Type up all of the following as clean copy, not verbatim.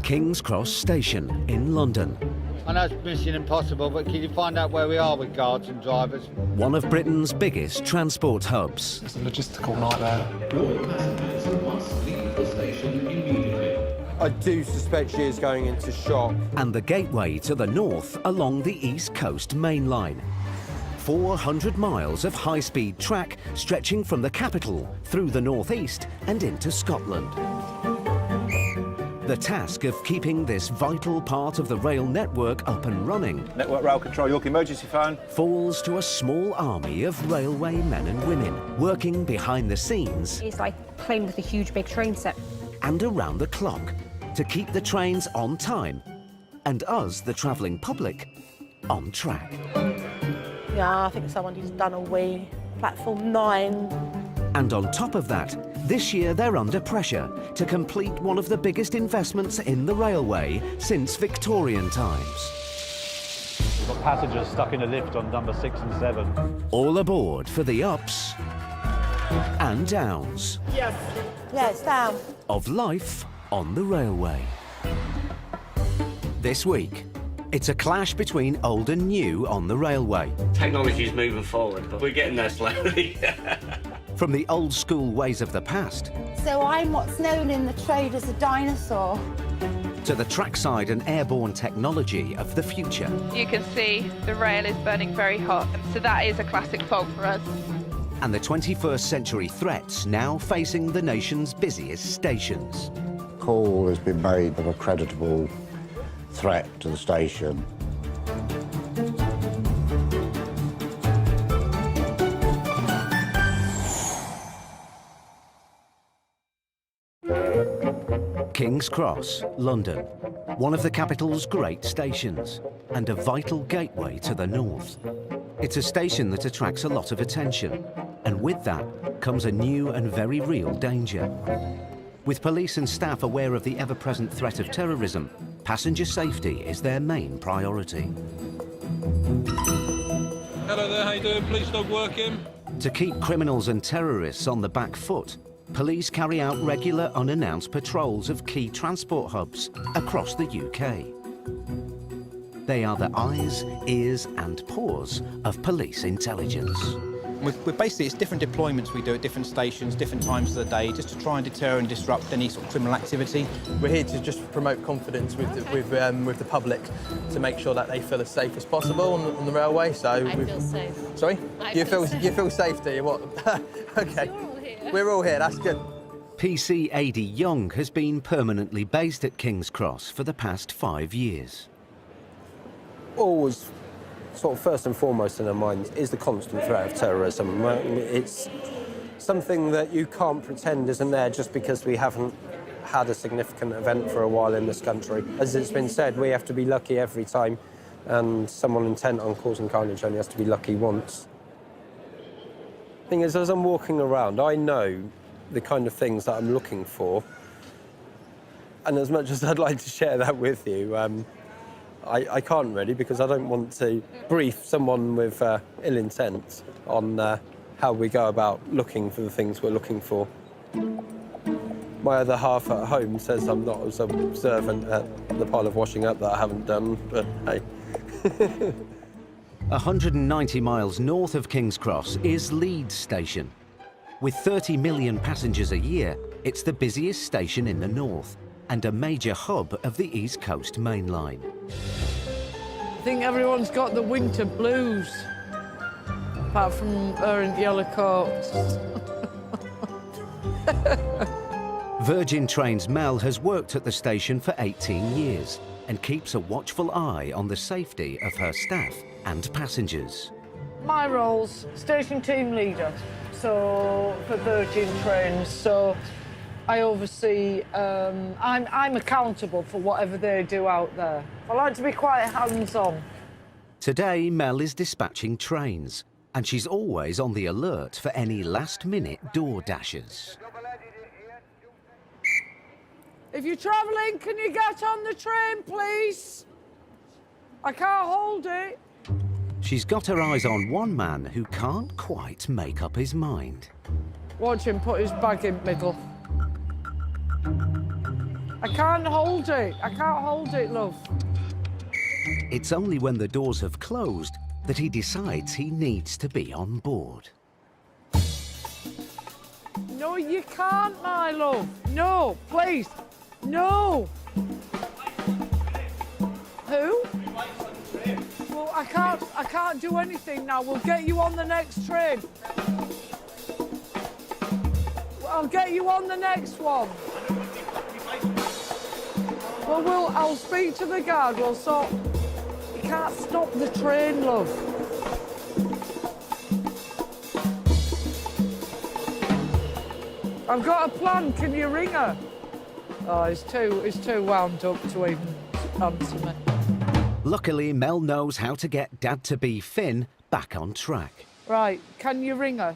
King's Cross Station in London. I know it's Mission Impossible, but can you find out where we are with guards and drivers? One of Britain's biggest transport hubs. It's a logistical nightmare. I do suspect she is going into shock. And the gateway to the north along the East Coast Main Line. 400 miles of high-speed track stretching from the capital through the northeast and into Scotland. The task of keeping this vital part of the rail network up and running Network Rail Control, York emergency phone. falls to a small army of railway men and women working behind the scenes It's like playing with a huge big train set. and around the clock to keep the trains on time and us, the travelling public, on track. Yeah, I think somebody's done a wee. Platform 9. And on top of that, this year they're under pressure to complete one of the biggest investments in the railway since Victorian times. We've got passengers stuck in a lift on number 6 and 7. All aboard for the ups and downs Yeah, it's down. of life on the railway. This week, it's a clash between old and new on the railway. Technology is moving forward, but we're getting there slowly. From the old school ways of the past So I'm what's known in the trade as a dinosaur. to the trackside and airborne technology of the future. You can see the rail is burning very hot, so that is a classic fault for us. And the 21st century threats now facing the nation's busiest stations. Call has been made of a creditable threat to the station. King's Cross, London, one of the capital's great stations and a vital gateway to the north. It's a station that attracts a lot of attention, and with that comes a new and very real danger. With police and staff aware of the ever-present threat of terrorism, passenger safety is their main priority. Hello there, how you doing? Police dog working? To keep criminals and terrorists on the back foot, police carry out regular unannounced patrols of key transport hubs across the UK. They are the eyes, ears and paws of police intelligence. We're basically, it's different deployments we do at different stations, different times of the day, just to try and deter and disrupt any sort of criminal activity. We're here to just promote confidence with the public to make sure that they feel as safe as possible on the railway. So I feel safe. Sorry? I feel safe. You feel safe, do you? What? Okay. You're all here. We're all here, that's good. PC AD Young has been permanently based at King's Cross for the past 5 years. Always, sort of first and foremost in our minds, is the constant threat of terrorism. It's something that you can't pretend isn't there just because we haven't had a significant event for a while in this country. As it's been said, we have to be lucky every time, and someone intent on causing carnage only has to be lucky once. Thing is, as I'm walking around, I know the kind of things that I'm looking for, and as much as I'd like to share that with you, I can't really, because I don't want to brief someone with ill intent on how we go about looking for the things we're looking for. My other half at home says I'm not as observant at the pile of washing up that I haven't done, but hey. 190 miles north of King's Cross is Leeds Station. With 30 million passengers a year, it's the busiest station in the north and a major hub of the East Coast Main Line. I think everyone's got the winter blues, apart from her in yellow coats. Virgin Trains Mel has worked at the station for 18 years and keeps a watchful eye on the safety of her staff and passengers. My role's station team leader, so for Virgin Trains, so I oversee, I'm accountable for whatever they do out there. I like to be quite hands-on. Today, Mel is dispatching trains, and she's always on the alert for any last-minute door dashers. If you're travelling, can you get on the train, please? I can't hold it. She's got her eyes on one man who can't quite make up his mind. Watch him put his bag in middle. I can't hold it. I can't hold it, love. It's only when the doors have closed that he decides he needs to be on board. No, you can't, my love. No, please. No. Who? Well, I can't do anything now. We'll get you on the next train. I'll get you on the next one. Well, I'll speak to the guard. We'll sort. You can't stop the train, love. I've got a plan. Can you ring her? Oh, it's too wound up to even answer me. Luckily, Mel knows how to get Dad-to-be Finn back on track. Right, can you ring her?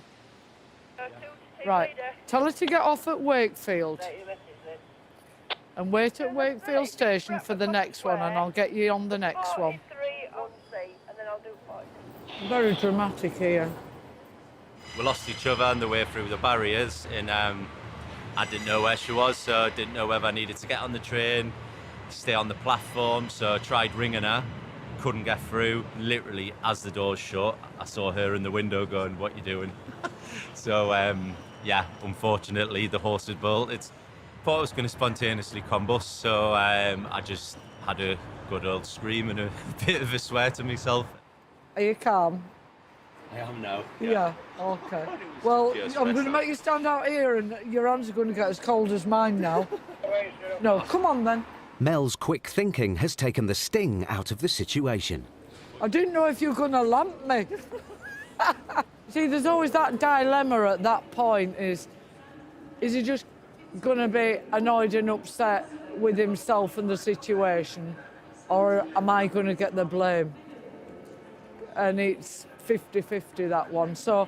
Right, tell her to get off at Wakefield. And wait at Wakefield Station for the next one, and I'll get you on the next one. Very dramatic here. We lost each other on the way through the barriers, and I didn't know where she was, so I didn't know whether I needed to get on the train, stay on the platform, so I tried ringing her, couldn't get through. Literally, as the doors shut, I saw her in the window going, "What you doing?" So, yeah, unfortunately, the horse had bolted. Thought I was going to spontaneously combust, so I just had a good old scream and a bit of a swear to myself. Are you calm? I am now. Yeah, okay. Well, I'm going to make you stand out here, and your hands are going to get as cold as mine now. No, come on then. Mel's quick thinking has taken the sting out of the situation. I didn't know if you were going to lamp me. See, there's always that dilemma at that point, is he just going to be annoyed and upset with himself and the situation, or am I going to get the blame? And it's 50-50, that one. So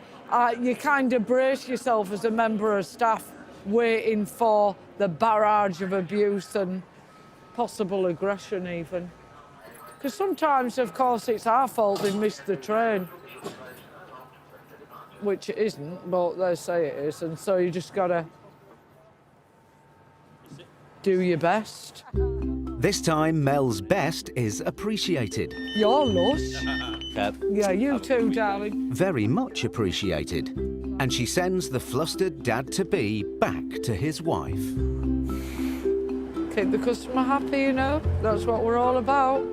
you kind of brace yourself as a member of staff waiting for the barrage of abuse and possible aggression even. Because sometimes, of course, it's our fault they've missed the train. Which it isn't, but they say it is. And so you just got to do your best. This time, Mel's best is appreciated. You're lush. Yep. Yeah, you too, darling. Very much appreciated. And she sends the flustered Dad-to-be back to his wife. Keep the customer happy, you know. That's what we're all about.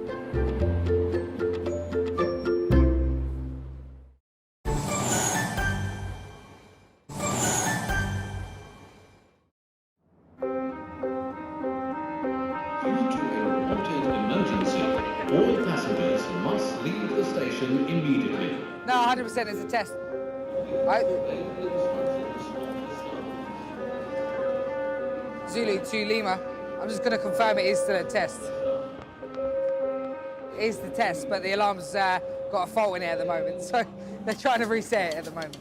All passengers must leave the station immediately. No, 100% it's a test. Zulu to Lima. I'm just going to confirm it is still a test. It is the test, but the alarm's got a fault in it at the moment, so they're trying to reset it at the moment.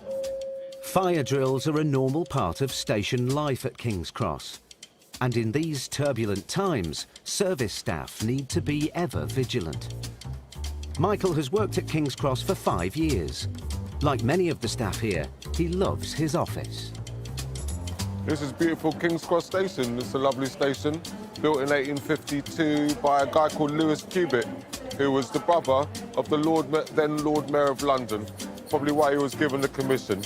Fire drills are a normal part of station life at King's Cross. And in these turbulent times, service staff need to be ever vigilant. Michael has worked at King's Cross for 5 years. Like many of the staff here, he loves his office. This is beautiful King's Cross Station. It's a lovely station, built in 1852 by a guy called Lewis Cubitt, who was the brother of the then Lord Mayor of London, probably why he was given the commission.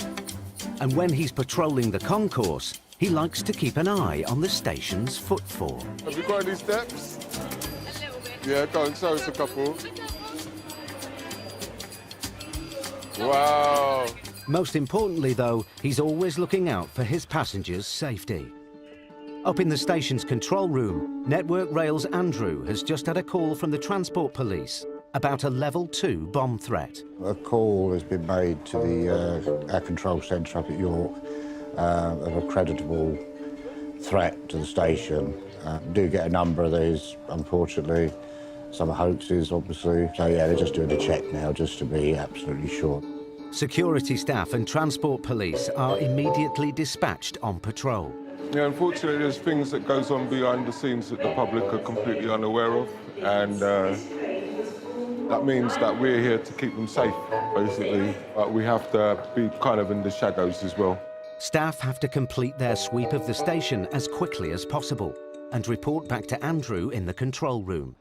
And when he's patrolling the concourse, he likes to keep an eye on the station's footfall. Have you got any steps? A little bit. Yeah, go and show us a couple. Wow. Most importantly, though, he's always looking out for his passengers' safety. Up in the station's control room, Network Rail's Andrew has just had a call from the Transport Police about a Level 2 bomb threat. A call has been made to the Air Control Centre up at York of a creditable threat to the station. Do get a number of these, unfortunately. Some are hoaxes, obviously. So, yeah, they're just doing a check now, just to be absolutely sure. Security staff and Transport Police are immediately dispatched on patrol. Yeah, unfortunately, there's things that goes on behind the scenes that the public are completely unaware of, and that means that we're here to keep them safe, basically. But we have to be kind of in the shadows as well. Staff have to complete their sweep of the station as quickly as possible. and report back to Andrew in the control room.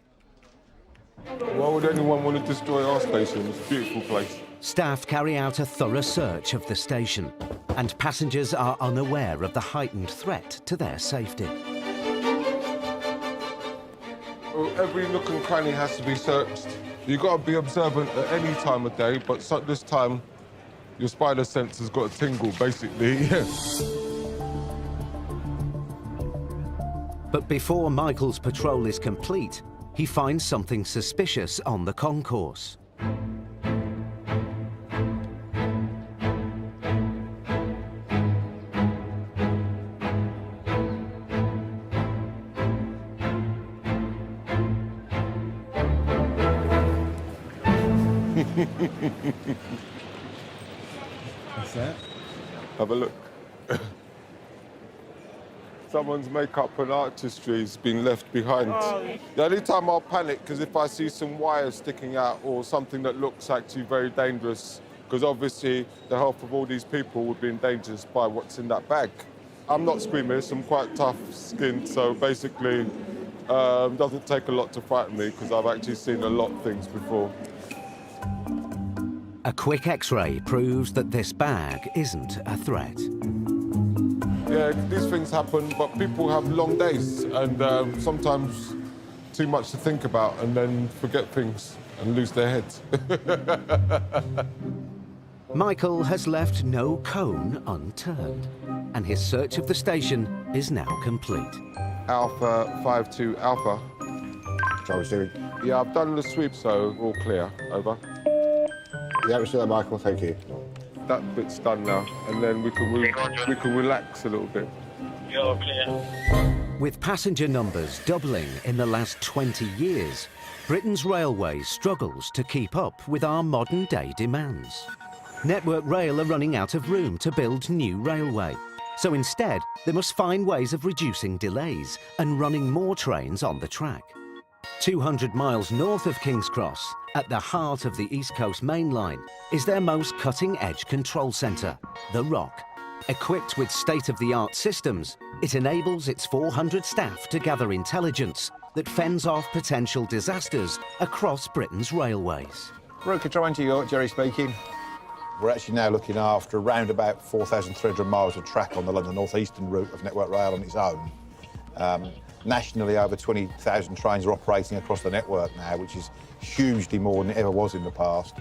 Why would anyone want to destroy our station? It's a beautiful place. Staff carry out a thorough search of the station, and passengers are unaware of the heightened threat to their safety. Well, every nook and cranny has to be searched. You've got to be observant at any time of day, but this time, your spider sense has got a tingle, basically. But before Michael's patrol is complete, he finds something suspicious on the concourse. What's that? Have a look. Someone's makeup and artistry has been left behind. The only time I'll panic is if I see some wires sticking out or something that looks actually very dangerous, because obviously the health of all these people would be endangered by what's in that bag. I'm not squeamish, I'm quite tough-skinned, so basically it doesn't take a lot to frighten me because I've actually seen a lot of things before. A quick X-ray proves that this bag isn't a threat. Yeah, these things happen, but people have long days and sometimes too much to think about and then forget things and lose their heads. Michael has left no cone unturned, and his search of the station is now complete. Alpha 52 Alpha. So doing. Yeah, I've done the sweep, so all clear. Over. Yeah, we're still there, Michael. Thank you. That bit's done now, and then we can relax a little bit. You're clear. With passenger numbers doubling in the last 20 years, Britain's railways struggles to keep up with our modern-day demands. Network Rail are running out of room to build new railway, so instead they must find ways of reducing delays and running more trains on the track. 200 miles north of King's Cross, at the heart of the East Coast Main Line, is their most cutting-edge control centre, The Rock. Equipped with state-of-the-art systems, it enables its 400 staff to gather intelligence that fends off potential disasters across Britain's railways. Route Control into York, Jerry speaking. We're actually now looking after around about 4,300 miles of track on the London North Eastern route of Network Rail on its own. Nationally, over 20,000 trains are operating across the network now, which is hugely more than it ever was in the past.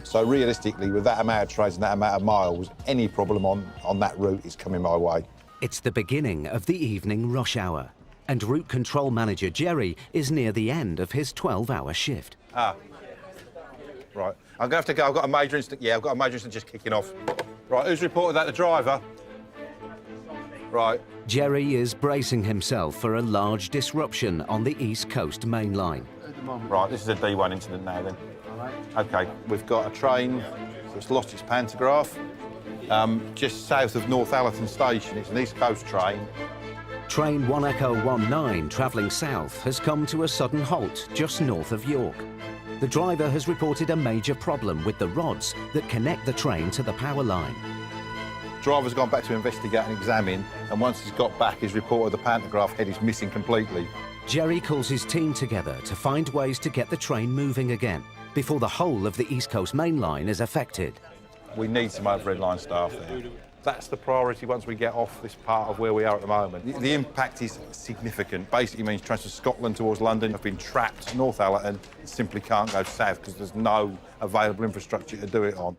So realistically, with that amount of trains and that amount of miles, any problem on that route is coming my way. It's the beginning of the evening rush hour, and Route Control Manager Jerry is near the end of his 12-hour shift. Right. I'm going to have to go. I've got a major incident. Yeah, I've got a major incident just kicking off. Right, who's reported that? The driver? Right. Jerry is bracing himself for a large disruption on the East Coast Main Line. Right, this is a D1 incident now then. OK, we've got a train that's lost its pantograph just south of Northallerton Station. It's an East Coast train. Train 1 Echo 19 travelling south has come to a sudden halt just north of York. The driver has reported a major problem with the rods that connect the train to the power line. Driver's gone back to investigate and examine, and once he's got back, he's reported the pantograph head is missing completely. Jerry calls his team together to find ways to get the train moving again before the whole of the East Coast Main Line is affected. We need some overhead line staff there. That's the priority once we get off this part of where we are at the moment. The impact is significant. Basically means trains from Scotland towards London have been trapped Northallerton and simply can't go south because there's no available infrastructure to do it on.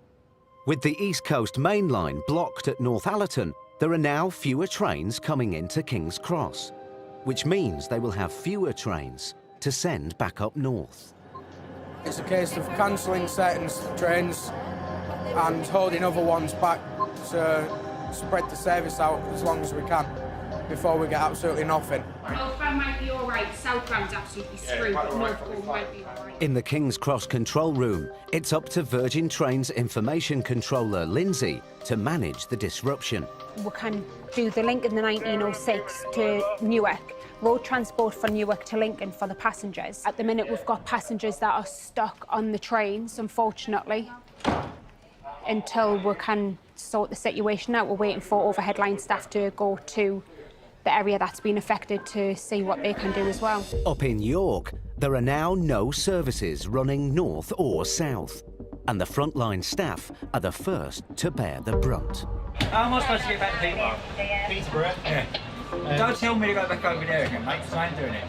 With the East Coast Main Line blocked at Northallerton, there are now fewer trains coming into King's Cross, which means they will have fewer trains to send back up north. It's a case of cancelling certain trains and holding other ones back to spread the service out as long as we can before we get absolutely nothing. Northbound might be all right, southbound's absolutely screwed, but northbound might be all right. In the King's Cross control room, it's up to Virgin Trains information controller Lindsay to manage the disruption. We can do the link in the 1906 to Newark, road transport for Newark to Lincoln for the passengers. At the minute, we've got passengers that are stuck on the trains, unfortunately. Until we can sort the situation out, we're waiting for overhead line staff to go to the area that's been affected to see what they can do as well. Up in York, there are now no services running north or south, and the frontline staff are the first to bear the brunt. How am I supposed to get back to Peterborough? Peterborough? Yeah. Don't tell me to go back over there again, mate, because I ain't doing it.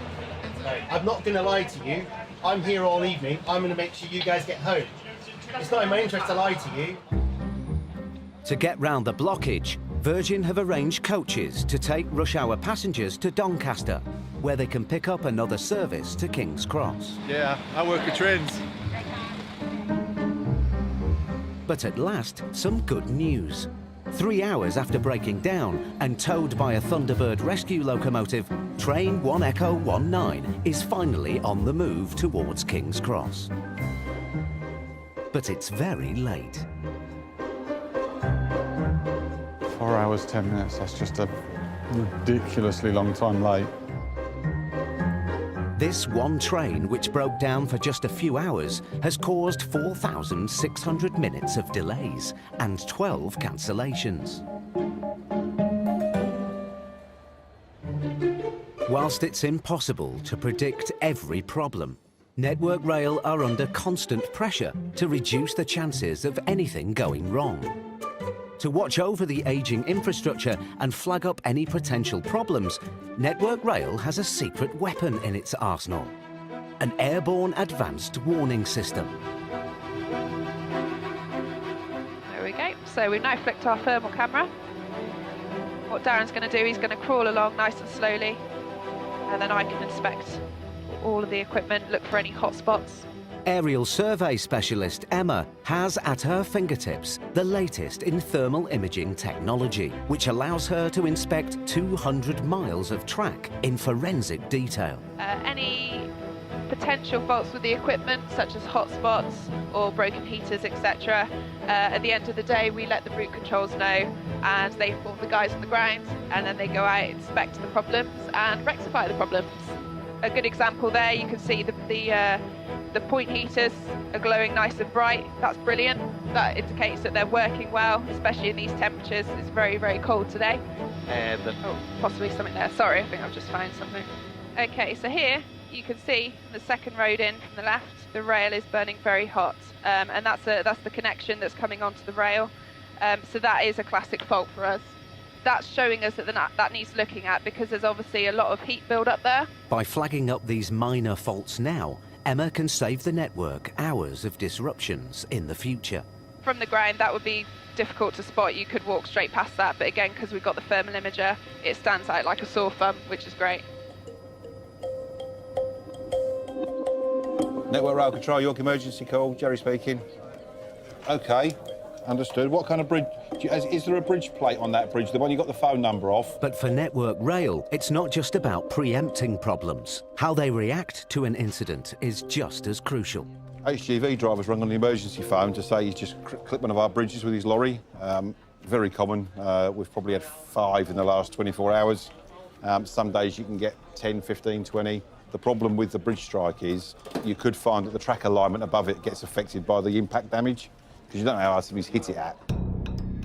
I'm not going to lie to you. I'm here all evening. I'm going to make sure you guys get home. It's not in my interest to lie to you. To get round the blockage, Virgin have arranged coaches to take rush hour passengers to Doncaster, where they can pick up another service to King's Cross. Yeah, I work at trains. But at last, some good news. 3 hours after breaking down and towed by a Thunderbird rescue locomotive, train 1 Echo 19 is finally on the move towards King's Cross. But it's very late. 4 hours, 10 minutes, that's just a ridiculously long time late. This one train, which broke down for just a few hours, has caused 4,600 minutes of delays and 12 cancellations. Whilst it's impossible to predict every problem, Network Rail are under constant pressure to reduce the chances of anything going wrong. To watch over the ageing infrastructure and flag up any potential problems, Network Rail has a secret weapon in its arsenal: an airborne advanced warning system. There we go. So we've now flicked our thermal camera. What Darren's going to do, he's going to crawl along nice and slowly, and then I can inspect all of the equipment, look for any hot spots. Aerial survey specialist Emma has at her fingertips the latest in thermal imaging technology, which allows her to inspect 200 miles of track in forensic detail. Any potential faults with the equipment, such as hot spots or broken heaters, etc. At the end of the day, we let the route controls know, and they inform the guys on the ground, and then they go out, inspect the problems and rectify the problems. A good example there, you can see the point heaters are glowing nice and bright. That's brilliant. That indicates that they're working well, especially in these temperatures. It's very, very cold today. Oh, possibly something there. Sorry, I think I've just found something. Okay, so here you can see the second road in from the left, the rail is burning very hot, and that's the connection that's coming onto the rail. So that is a classic fault for us. That's showing us that that needs looking at, because there's obviously a lot of heat build up there. By flagging up these minor faults now, Emma can save the network hours of disruptions in the future. From the ground, that would be difficult to spot. You could walk straight past that, but again, because we've got the thermal imager, it stands out like a sore thumb, which is great. Network Rail Control, York Emergency Call, Jerry speaking. OK, understood. What kind of bridge? Is there a bridge plate on that bridge, the one you got the phone number off? But for Network Rail, it's not just about preempting problems. How they react to an incident is just as crucial. HGV drivers rang on the emergency phone to say he's just clipped one of our bridges with his lorry. Very common. We've probably had 5 in the last 24 hours. Some days you can get 10, 15, 20. The problem with the bridge strike is you could find that the track alignment above it gets affected by the impact damage, because you don't know how hard somebody's hit it at.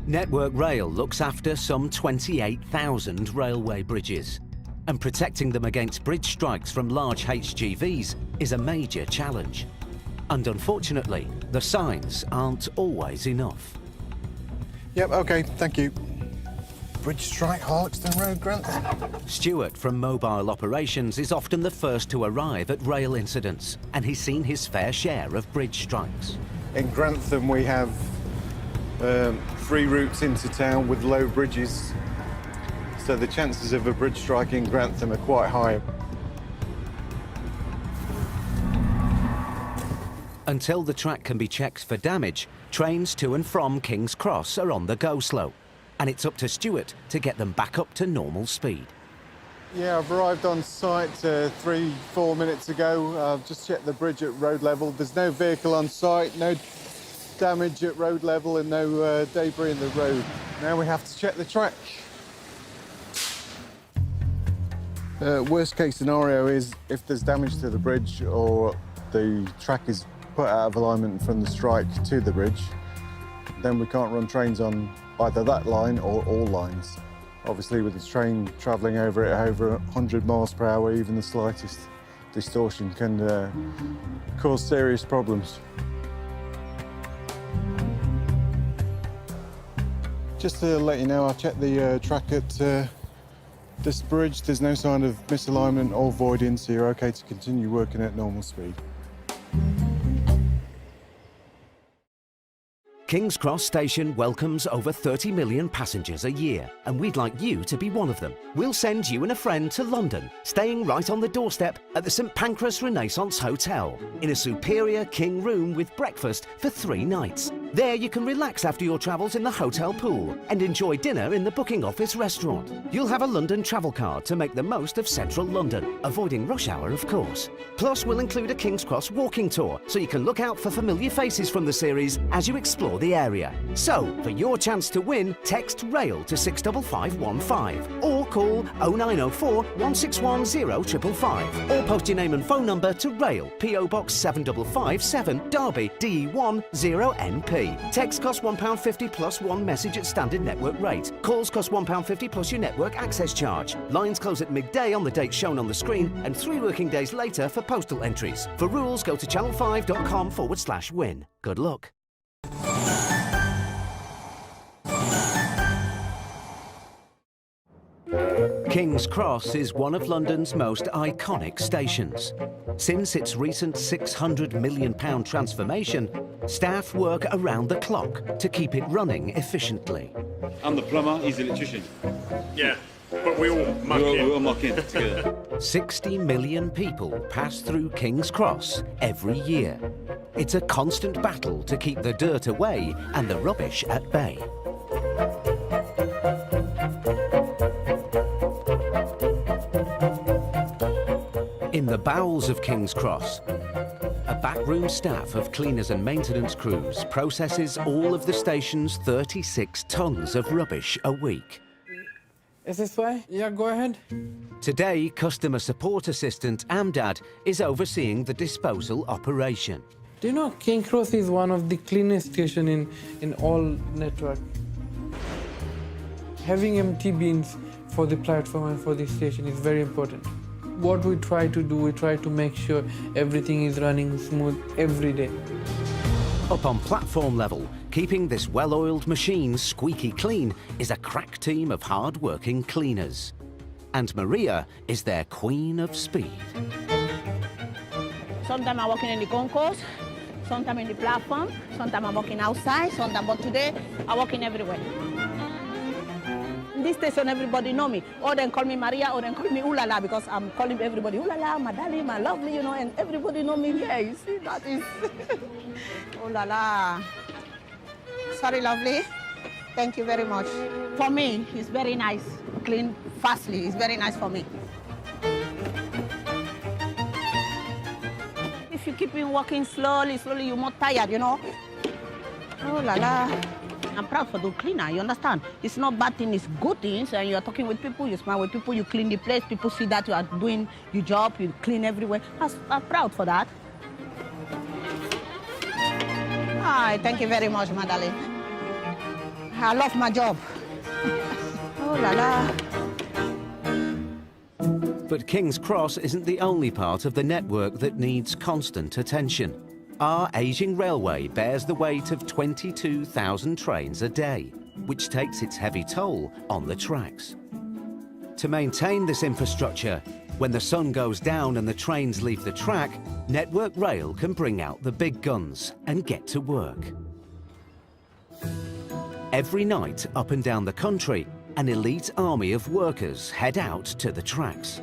Network Rail looks after some 28,000 railway bridges, and protecting them against bridge strikes from large HGVs is a major challenge. And unfortunately, the signs aren't always enough. Yep, OK, thank you. Bridge strike, Harloxton Road, Grantham. Stuart from Mobile Operations is often the first to arrive at rail incidents, and he's seen his fair share of bridge strikes. In Grantham, we have 3 routes into town with low bridges, so the chances of a bridge strike in Grantham are quite high. Until the track can be checked for damage, trains to and from King's Cross are on the go-slow, and it's up to Stuart to get them back up to normal speed. Yeah, I've arrived on site 3-4 minutes ago. I've just checked the bridge at road level. There's no vehicle on site, no damage at road level, and no debris in the road. Now we have to check the track. Worst case scenario is if there's damage to the bridge or the track is put out of alignment from the strike to the bridge, then we can't run trains on either that line or all lines. Obviously, with the train travelling over it over 100 miles per hour, even the slightest distortion can cause serious problems. Just to let you know, I checked the track at this bridge. There's no sign of misalignment or voiding, so you're OK to continue working at normal speed. King's Cross Station welcomes over 30 million passengers a year, and we'd like you to be one of them. We'll send you and a friend to London, staying right on the doorstep at the St Pancras Renaissance Hotel, in a superior king room with breakfast for 3 nights. There you can relax after your travels in the hotel pool and enjoy dinner in the booking office restaurant. You'll have a London travel card to make the most of central London, avoiding rush hour, of course. Plus, we'll include a King's Cross walking tour, so you can look out for familiar faces from the series as you explore the area. So, for your chance to win, text RAIL to 65515 or call 0904 161 0555 or post your name and phone number to RAIL, PO Box 7557, Derby, DE1 0NP. Text costs £1.50 plus 1 message at standard network rate. Calls cost £1.50 plus your network access charge. Lines close at midday on the date shown on the screen and 3 working days later for postal entries. For rules, go to channel5.com/win. Good luck. King's Cross is one of London's most iconic stations. Since its recent £600 million transformation, staff work around the clock to keep it running efficiently. I'm the plumber, he's the electrician. Yeah, but we all muck in. We all muck in together. 60 million people pass through King's Cross every year. It's a constant battle to keep the dirt away and the rubbish at bay. In the bowels of King's Cross, a backroom staff of cleaners and maintenance crews processes all of the station's 36 tonnes of rubbish a week. Is this way? Yeah, go ahead. Today, customer support assistant Amdad is overseeing the disposal operation. Do you know King's Cross is one of the cleanest stations in all network? Having empty bins for the platform and for the station is very important. What we try to do, we try to make sure everything is running smooth every day. Up on platform level, keeping this well-oiled machine squeaky clean is a crack team of hard-working cleaners. And Maria is their queen of speed. Sometimes I'm working in the concourse, sometimes in the platform, sometimes I'm working outside, sometimes, but today I'm working everywhere. In this station, everybody know me. Or then call me Maria, or then call me Ulala, because I'm calling everybody Ulala, my darling, my lovely, you know, and everybody know me here. You see, that is Ulala. Sorry, lovely. Thank you very much. For me, it's very nice. Clean fastly. It's very nice for me. If you keep on walking slowly, you're more tired, you know. Oh la la. I'm proud for the cleaner, you understand? It's not bad thing, it's good things, and you're talking with people, you smile with people, you clean the place, people see that you are doing your job, you clean everywhere. I'm proud for that. Hi, thank you very much, my darling. I love my job. Oh la la. But King's Cross isn't the only part of the network that needs constant attention. Our ageing railway bears the weight of 22,000 trains a day, which takes its heavy toll on the tracks. To maintain this infrastructure, when the sun goes down and the trains leave the track, Network Rail can bring out the big guns and get to work. Every night up and down the country, an elite army of workers head out to the tracks.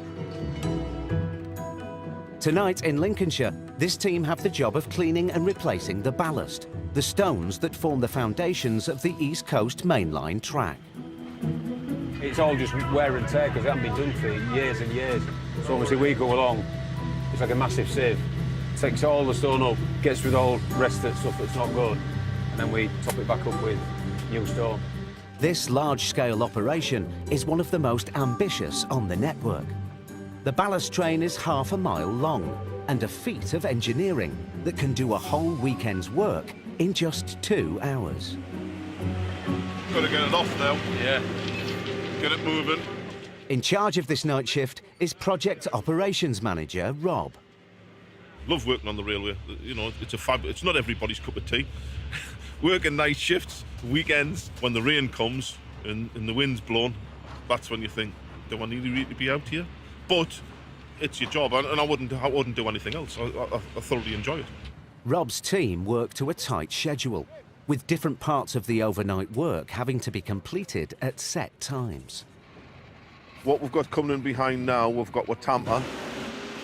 Tonight in Lincolnshire, this team have the job of cleaning and replacing the ballast, the stones that form the foundations of the East Coast mainline track. It's all just wear and tear because it hasn't been done for years and years. So obviously we go along, it's like a massive sieve. Takes all the stone up, gets rid of all the rest of the stuff that's not good, and then we top it back up with new stone. This large-scale operation is one of the most ambitious on the network. The ballast train is half a mile long and a feat of engineering that can do a whole weekend's work in just 2 hours. Got to get it off now. Yeah. Get it moving. In charge of this night shift is Project Operations Manager Rob. Love working on the railway. You know, it's not everybody's cup of tea. Working night shifts, weekends, when the rain comes and the wind's blowing, that's when you think, do I need to be out here? But it's your job, and I wouldn't do anything else. I thoroughly enjoy it. Rob's team work to a tight schedule, with different parts of the overnight work having to be completed at set times. What we've got coming in behind now, we've got our tamper.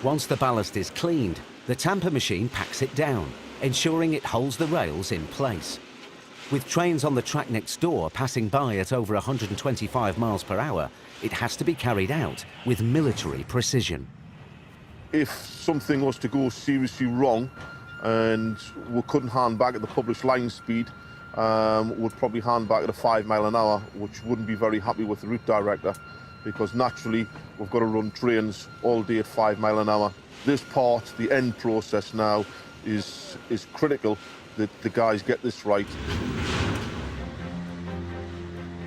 Once the ballast is cleaned, the tamper machine packs it down, ensuring it holds the rails in place. With trains on the track next door passing by at over 125 miles per hour, it has to be carried out with military precision. If something was to go seriously wrong and we couldn't hand back at the published line speed, we'd probably hand back at a 5 mile an hour, which wouldn't be very happy with the route director, because naturally we've got to run trains all day at 5 mile an hour. This part, the end process now, is critical that the guys get this right.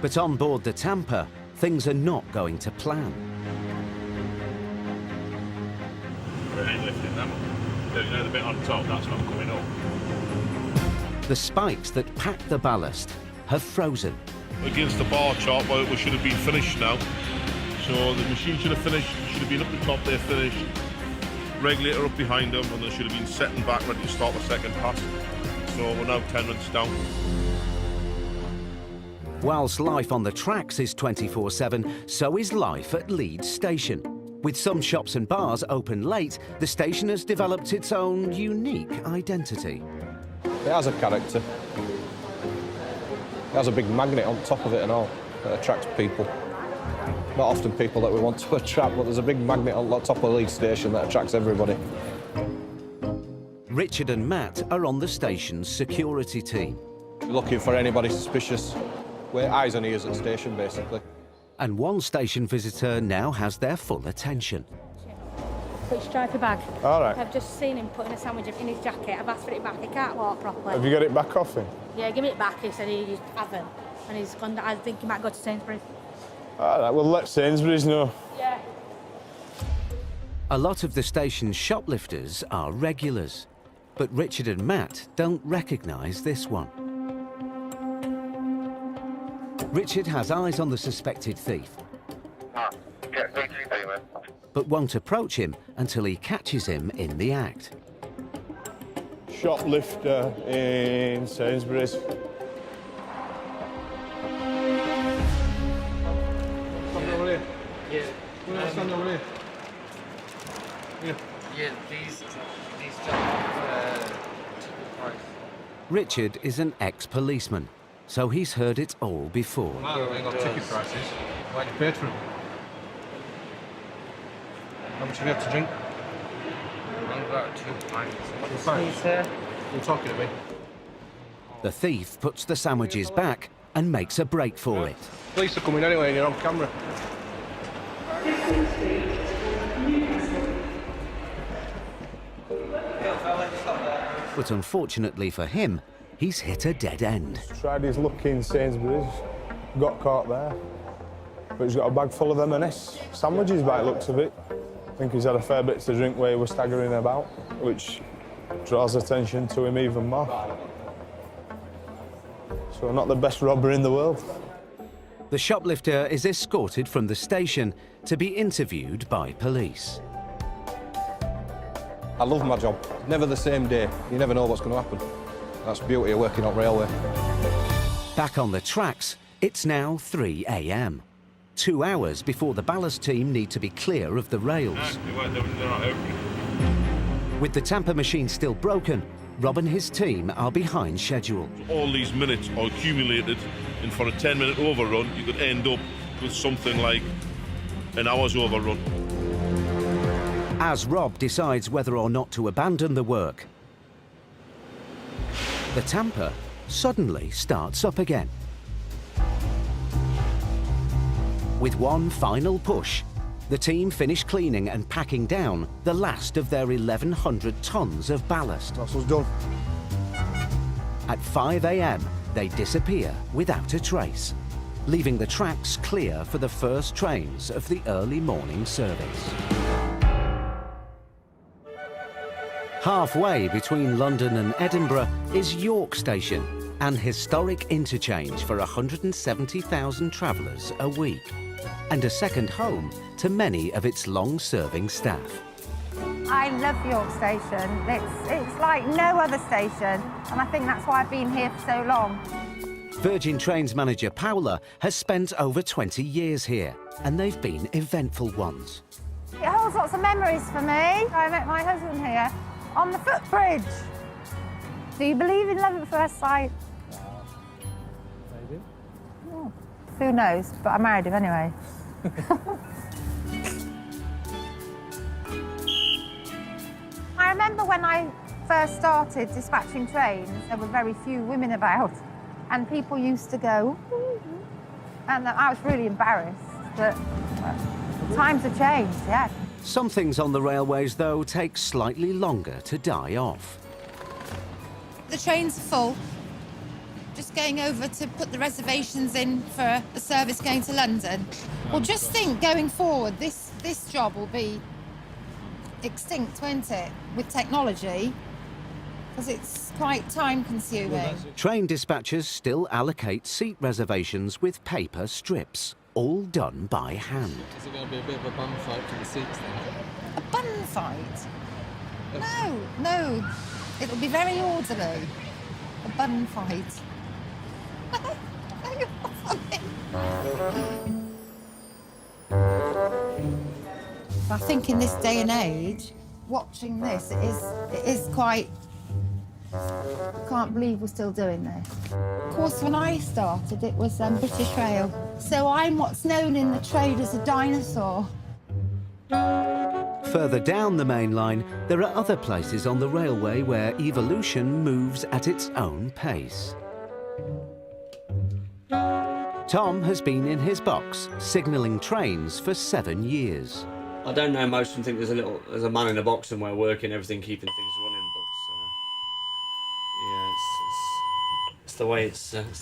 But on board the tamper, things are not going to plan. We ain't lifting them. You know the bit on top, that's not coming up. The spikes that pack the ballast have frozen. Against the bar chart, well, we should have been finished now. So the machine should have finished, should have been up the top there finished. Regulator up behind them, and they should have been setting back ready to start the second pass. So we're now 10 minutes down. Whilst life on the tracks is 24/7, so is life at Leeds Station. With some shops and bars open late, the station has developed its own unique identity. It has a character. It has a big magnet on top of it and all that attracts people. Not often people that we want to attract, but there's a big magnet on the top of the Leeds Station that attracts everybody. Richard and Matt are on the station's security team. We're looking for anybody suspicious. We're eyes and ears at the station, basically. And one station visitor now has their full attention. Put your striper bag. All right. I've just seen him putting a sandwich in his jacket. I've asked for it back. He can't walk properly. Have you got it back off him? Yeah, give me it back. He said he hasn't. And he's gone. I think he might go to Sainsbury's. All right, well, let Sainsbury's know. Yeah. A lot of the station's shoplifters are regulars, but Richard and Matt don't recognise this one. Richard has eyes on the suspected thief, but won't approach him until he catches him in the act. Shoplifter in Sainsbury's. Stand over here. Yeah. Stand over here. Yeah, these jobs price. Richard is an ex-policeman, so he's heard it all before. No, we ain't got ticket prices. Why you paid for them? How much have you had to drink? About 2 pints. 2 pints? You're talking to me. The thief puts the sandwiches back and makes a break for it. Police are coming anyway and you're on camera. But unfortunately for him, he's hit a dead end. Tried his luck in Sainsbury's, got caught there. But he's got a bag full of M&S sandwiches by the looks of it. I think he's had a fair bit to drink where he was staggering about, which draws attention to him even more. So not the best robber in the world. The shoplifter is escorted from the station to be interviewed by police. I love my job. Never the same day. You never know what's going to happen. That's the beauty of working on railway. Back on the tracks, it's now 3 a.m. 2 hours before the ballast team need to be clear of the rails. With the tamper machine still broken, Rob and his team are behind schedule. All these minutes are accumulated, and for a 10-minute overrun, you could end up with something like an hour's overrun. As Rob decides whether or not to abandon the work, the tamper suddenly starts up again. With one final push, the team finish cleaning and packing down the last of their 1,100 tons of ballast. That's what's done. At 5 a.m, they disappear without a trace. leaving the tracks clear for the first trains of the early morning service. Halfway between London and Edinburgh is York Station, an historic interchange for 170,000 travellers a week, and a second home to many of its long-serving staff. I love York Station. It's like no other station, and I think that's why I've been here for so long. Virgin Trains manager Paula has spent over 20 years here, and they've been eventful ones. It holds lots of memories for me. I met my husband here on the footbridge. Do you believe in love at first sight? Maybe. Oh, who knows, but I married him anyway. I remember when I first started dispatching trains, there were very few women about, and people used to go, and I was really embarrassed, but times have changed, yeah. Some things on the railways, though, take slightly longer to die off. The trains are full. Just going over to put the reservations in for a service going to London. Well, just think, going forward, this job will be extinct, won't it, with technology? Because it's quite time-consuming. Train dispatchers still allocate seat reservations with paper strips, all done by hand. Is it going to be a bit of a bum fight for the seats then? A bun fight? No. It'll be very orderly. A bun fight. I think in this day and age, watching this, it is quite... I can't believe we're still doing this. Of course, when I started, it was British Rail. So I'm what's known in the trade as a dinosaur. Further down the main line, there are other places on the railway where evolution moves at its own pace. Tom has been in his box, signalling trains for 7 years. I don't know, most of them think there's a man in a box somewhere working everything, keeping things running, but yeah, it's the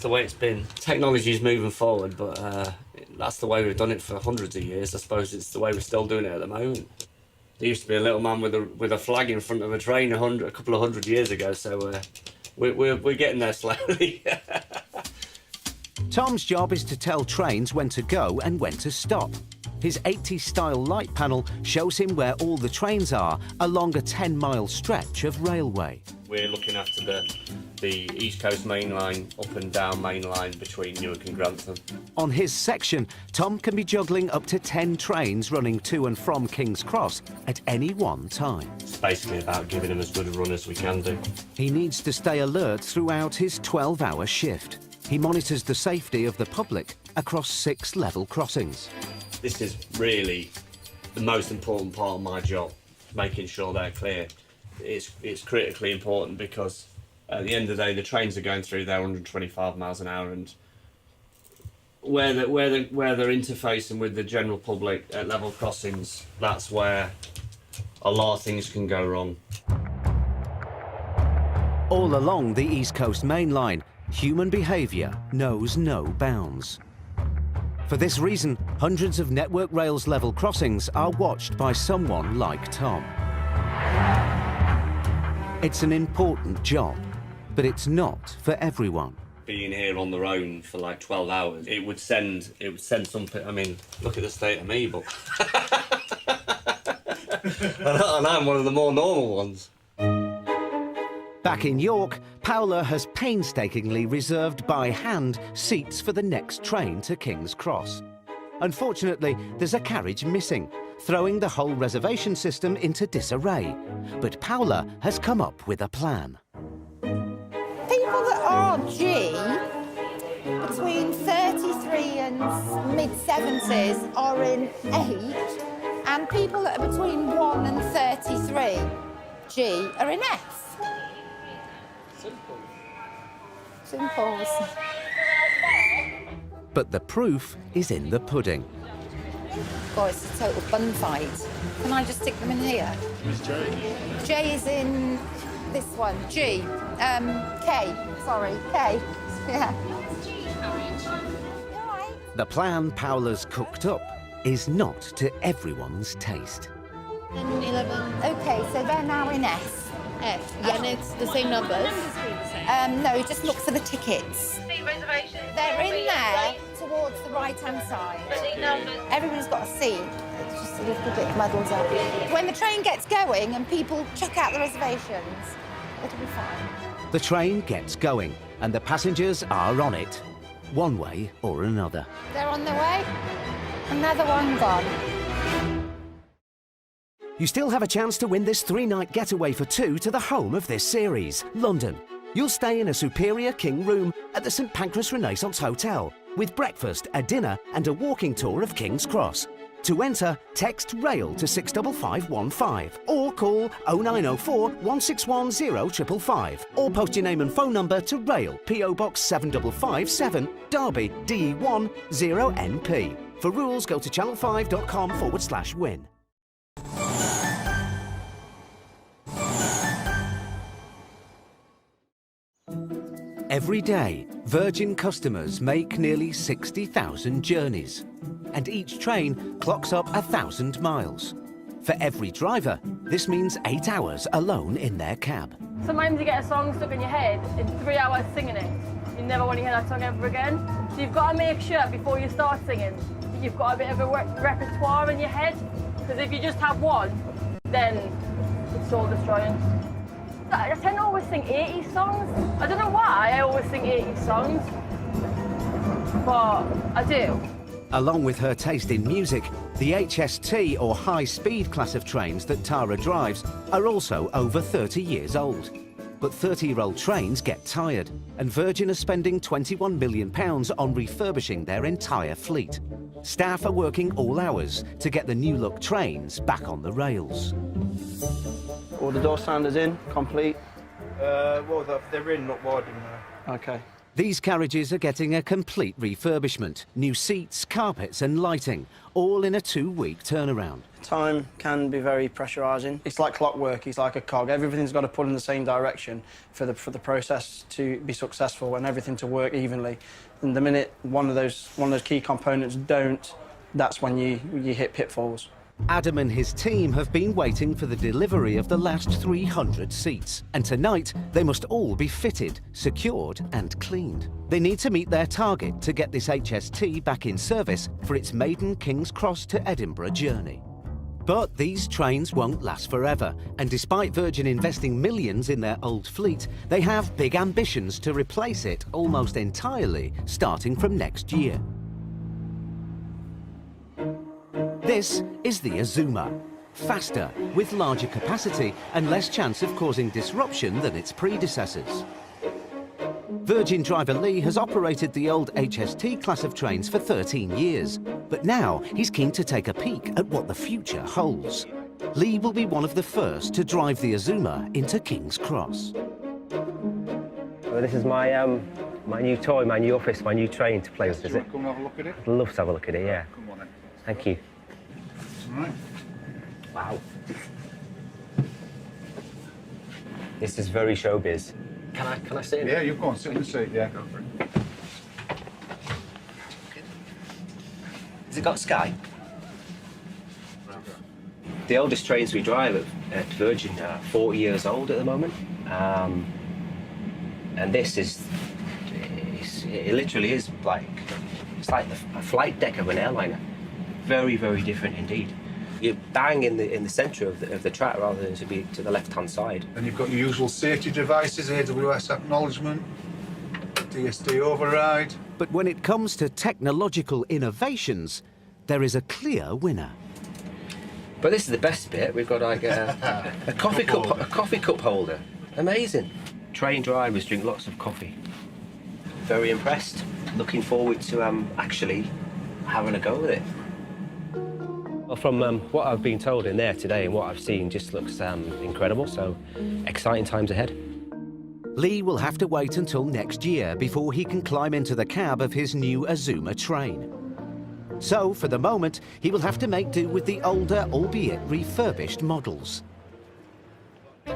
way it's been. Technology's moving forward, but that's the way we've done it for hundreds of years. I suppose it's the way we're still doing it at the moment. There used to be a little man with a flag in front of a train a couple of hundred years ago, so we're getting there slowly. Tom's job is to tell trains when to go and when to stop. His 80s-style light panel shows him where all the trains are along a 10-mile stretch of railway. We're looking after the East Coast Main Line, up and down Main Line between Newark and Grantham. On his section, Tom can be juggling up to 10 trains running to and from King's Cross at any one time. It's basically about giving them as good a run as we can do. He needs to stay alert throughout his 12-hour shift. He monitors the safety of the public across 6 level crossings. This is really the most important part of my job, making sure they're clear. It's critically important because at the end of the day, the trains are going through there 125 miles an hour, and where they're interfacing with the general public at level crossings, that's where a lot of things can go wrong. All along the East Coast Main Line, human behaviour knows no bounds. For this reason, hundreds of Network Rail's level crossings are watched by someone like Tom. It's an important job, but it's not for everyone. Being here on their own for like 12 hours, it would send something. I mean, look at the state of me, but and I'm one of the more normal ones. Back in York, Paula has painstakingly reserved by hand seats for the next train to King's Cross. Unfortunately, there's a carriage missing, throwing the whole reservation system into disarray. But Paula has come up with a plan. People that are G, between 33 and mid-70s, are in H, and people that are between 1 and 33 G are in F. Simple. But the proof is in the pudding. God, it's a total bun fight. Can I just stick them in here? Who's J? J is in this one. G. K. Sorry, K. Yeah. You all right? the plan Paola's cooked up is not to everyone's taste. 11. Okay, so they're now in S. F. And it's the same numbers. No, just look for the tickets. They're in there towards the right-hand side. Everyone's got a seat. It's just a little bit muddled up. When the train gets going and people chuck out the reservations, it'll be fine. The train gets going and the passengers are on it, one way or another. They're on their way. Another one gone. You still have a chance to win this 3-night getaway for 2 to the home of this series, London. You'll stay in a superior king room at the St Pancras Renaissance Hotel with breakfast, a dinner and a walking tour of King's Cross. To enter, text RAIL to 65515 or call 0904 161 0555 or post your name and phone number to RAIL, PO Box 7557, Derby, DE1 0NP. For rules, go to channel5.com/win. Every day, Virgin customers make nearly 60,000 journeys, and each train clocks up 1,000 miles. For every driver, this means 8 hours alone in their cab. Sometimes you get a song stuck in your head in 3 hours singing it. You never want to hear that song ever again. So you've got to make sure before you start singing that you've got a bit of a repertoire in your head. Because if you just have one, then it's soul destroying. I tend to always sing 80s songs. I don't know why I always sing 80s songs, but I do. Along with her taste in music, the HST or high-speed class of trains that Tara drives are also over 30 years old. But 30-year-old trains get tired, and Virgin are spending £21 million on refurbishing their entire fleet. Staff are working all hours to get the new-look trains back on the rails. All the door standers in, complete? Well, they're in, not wide in there. Okay. These carriages are getting a complete refurbishment. New seats, carpets and lighting, all in a 2-week turnaround. Time can be very pressurising. It's like clockwork, it's like a cog. Everything's got to pull in the same direction for the process to be successful and everything to work evenly. And the minute one of those key components don't, that's when you hit pitfalls. Adam and his team have been waiting for the delivery of the last 300 seats, and tonight they must all be fitted, secured and cleaned. They need to meet their target to get this HST back in service for its maiden King's Cross to Edinburgh journey. But these trains won't last forever, and despite Virgin investing millions in their old fleet, they have big ambitions to replace it almost entirely starting from next year. This is the Azuma. Faster, with larger capacity and less chance of causing disruption than its predecessors. Virgin driver Lee has operated the old HST class of trains for 13 years, but now he's keen to take a peek at what the future holds. Lee will be one of the first to drive the Azuma into King's Cross. Well, this is my my new toy, my new office, my new train to play with, is it? Come and have a look at it? I'd love to have a look at it, yeah. Come on then. Thank you. All right. Wow. This is very showbiz. Can I sit in it? Yeah, you go on, sit in the seat, yeah. Go for it. Has it got Sky? The oldest trains we drive at Virgin are 40 years old at the moment. And this is, it literally is like, it's like a flight deck of an airliner. Very, very different indeed. You're bang in the centre of the track rather than to be to the left-hand side. And you've got your usual safety devices, AWS acknowledgement, DSD override. But when it comes to technological innovations, there is a clear winner. But this is the best bit. We've got like a coffee cup holder. Amazing. Train drivers drink lots of coffee. Very impressed. Looking forward to actually having a go with it. Well, from what I've been told in there today and what I've seen, just looks incredible. So exciting times ahead. Lee will have to wait until next year before he can climb into the cab of his new Azuma train. So, for the moment, he will have to make do with the older, albeit refurbished models.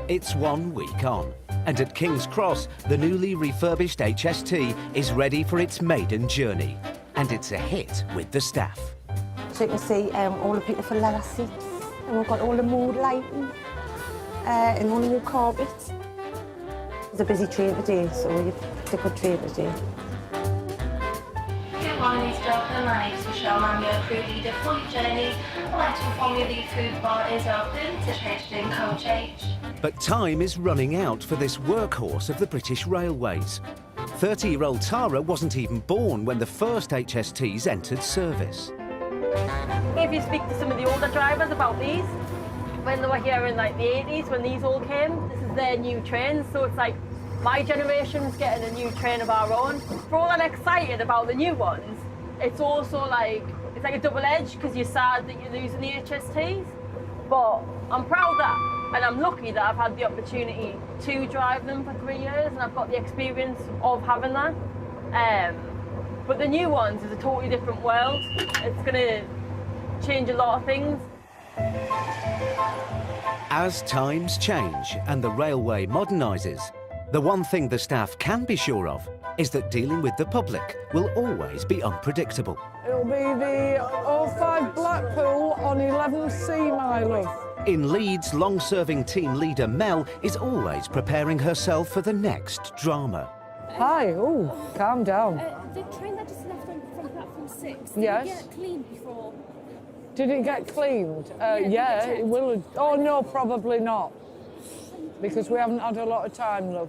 It's 1 week on, and at King's Cross, the newly refurbished HST is ready for its maiden journey. and it's a hit with the staff. So you can see all the beautiful leather seats, and we've got all the mood lighting and all the new carpets. It's a busy train today, so it's a good train today. Good morning, Mr. Doctor. My name is Michelle. I'm your crew leader for your journey. I'd like to inform you the food bar is open. Situated in coach H. But time is running out for this workhorse of the British Railways. 30-year-old Tara wasn't even born when the first HSTs entered service. If you speak to some of the older drivers about these, when they were here in like the 80s, when these all came, this is their new trains. So it's like my generation's getting a new train of our own. For all I'm excited about the new ones, it's also like, it's like a double edge because you're sad that you're losing the HSTs. But I'm proud that, and I'm lucky that I've had the opportunity to drive them for 3 years and I've got the experience of having that. But the new ones is a totally different world. It's going to change a lot of things. As times change and the railway modernises, the one thing the staff can be sure of is that dealing with the public will always be unpredictable. It'll be the 05 Blackpool on 11C, my love. In Leeds, long-serving team leader Mel is always preparing herself for the next drama. Hi, oh, calm down. The train that just left from platform 6, Yes. Did it get cleaned before? Did it get cleaned? Yeah, it will. Oh, no, probably not. Because we haven't had a lot of time, love.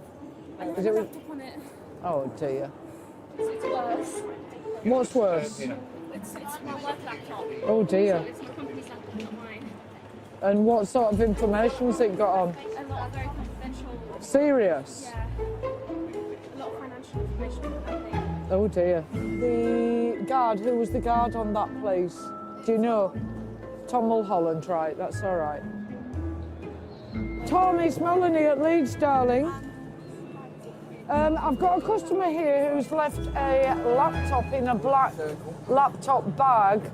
And Is the it- laptop on it. Oh, dear. It's worse. What's worse? It's my work laptop. Oh, dear. So it's my company's laptop, not mine. And what sort of information's it got on? A lot of very confidential. Serious? Yeah. A lot of financial information on the company. Oh, dear. The guard, who was the guard on that place? Do you know? Tom Mulholland, right, that's all right. Tom, it's Melanie at Leeds, darling. I've got a customer here who's left a laptop in a black laptop bag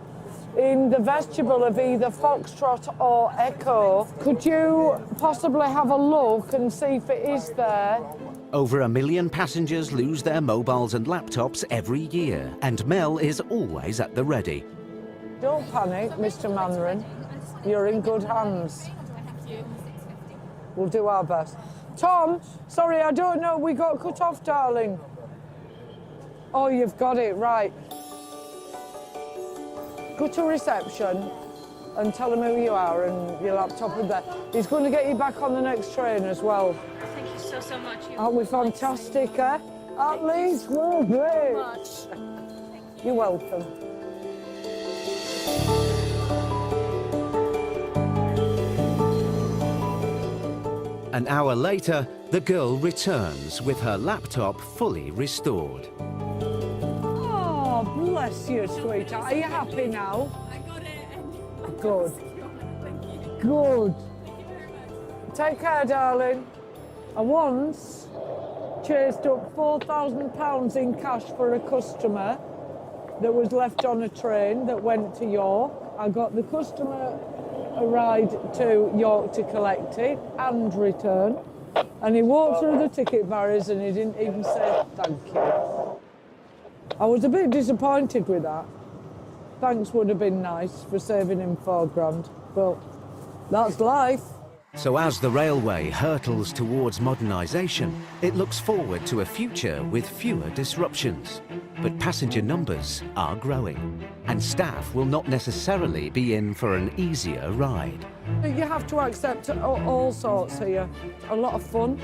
in the vestibule of either Foxtrot or Echo. Could you possibly have a look and see if it is there? Over 1 million passengers lose their mobiles and laptops every year, and Mel is always at the ready. Don't panic, Mr. Mandarin. You're in good hands. We'll do our best. Tom, sorry, I don't know. We got cut off, darling. Oh, you've got it, right. Go to reception and tell them who you are and your laptop is there. He's going to get you back on the next train as well. Thank you so much. Aren't we fantastic, eh? At least we're great. You're welcome. An hour later, the girl returns with her laptop fully restored. Oh, bless you, sweetheart. Are you happy now? I got it. Good. Good. Take care, darling. I once chased up £4,000 in cash for a customer that was left on a train that went to York. I got the customer a ride to York to collect it and return. And he walked through the ticket barriers and he didn't even say thank you. I was a bit disappointed with that. Thanks would have been nice for saving him £4,000, but that's life. So as the railway hurtles towards modernisation, it looks forward to a future with fewer disruptions. But passenger numbers are growing, and staff will not necessarily be in for an easier ride. You have to accept all sorts here. A lot of fun.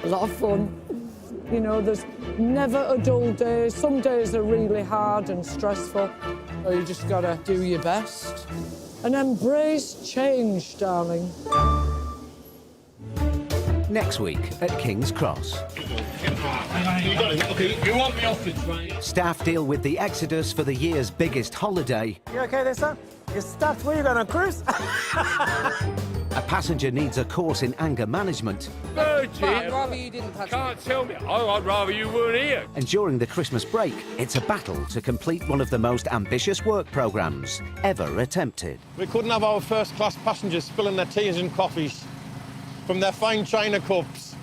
A lot of fun. You know, there's never a dull day. Some days are really hard and stressful. So you just gotta do your best. And embrace change, darling. Next week at King's Cross. You want me off the train? Staff deal with the exodus for the year's biggest holiday. You okay there, son? You're stuffed. Where you going, on a cruise? A passenger needs a course in anger management. Virgin! I'd rather you didn't touch Can't tell me. Oh, I'd rather you weren't here. And during the Christmas break, it's a battle to complete one of the most ambitious work programmes ever attempted. We couldn't have our first-class passengers spilling their teas and coffees from their fine china cups.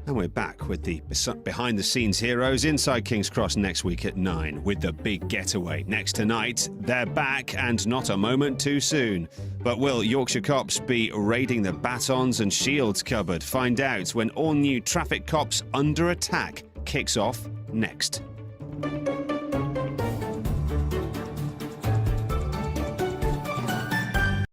The And we're back with the behind-the-scenes heroes inside King's Cross next week at 9 with the big getaway. Next tonight, they're back and not a moment too soon. But will Yorkshire cops be raiding the batons and shields cupboard? Find out when all-new Traffic Cops Under Attack kicks off next.